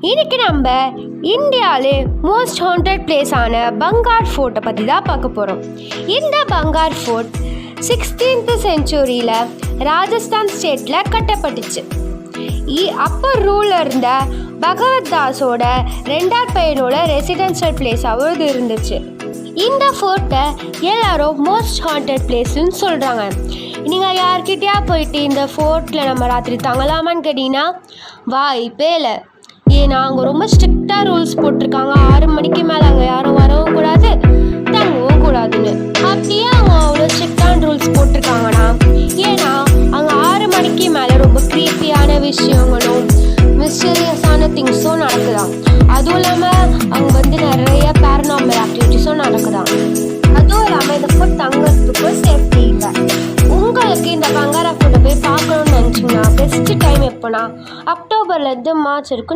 இன்னைக்கு நம்ம இந்தியாவிலே மோஸ்ட் ஹாண்டட் பிளேஸான பங்கார் ஃபோர்ட்டை பற்றி தான் பார்க்க போகிறோம். இந்த பங்கார் ஃபோர்ட் 16th செஞ்சுரியில் ராஜஸ்தான் ஸ்டேட்டில் கட்டப்பட்டுச்சு. அப்போ ரூலில் இருந்த பகவத் தாஸோட 2வது பையனோட ரெசிடென்ஷியல் பிளேஸாகவும் இது இருந்துச்சு. இந்த ஃபோர்ட்டை எல்லாரும் மோஸ்ட் ஹாண்டட் பிளேஸ்ன்னு சொல்கிறாங்க. நீங்கள் யார்கிட்டயா போயிட்டு இந்த ஃபோர்ட்டில் நம்ம ராத்திரி தங்கலாமான்னு கேட்டிங்கன்னா வாய்ப்பே இல்லை. ஏன்னா அங்கே ரொம்ப ஸ்ட்ரிக்டாக ரூல்ஸ் போட்டிருக்காங்க. 6 மணிக்கு மேலே அங்கே யாரும் வரவும் கூடாது, தங்கவும் கூடாதுன்னு. அப்படியே அவங்க அவ்வளோ ஸ்ட்ரிக்டான ரூல்ஸ் போட்டிருக்காங்கன்னா ஏன்னா அங்கே 6 மணிக்கு மேலே ரொம்ப க்ரீப்பியான விஷயங்களும் மிஸ்டீரியஸான திங்ஸும் நடக்குதாம். அதுவும் இல்லாமல் அங்கே நிறைய பேரநார்மல் ஆக்டிவிட்டிஸும் நடக்குதாம். அதுவும் இல்லாமல் இந்த ஃபுட் தங்கிறதுக்கும் சேஃப்டி இல்லை. உங்களுக்கு இந்த பங்காரா ஃபுட்டை போய் பார்க்கணும்னு நினச்சிங்கன்னா பெஸ்ட்டு டைம் எப்போனா அக்டோபர்லேருந்து மார்ச் வரைக்கும்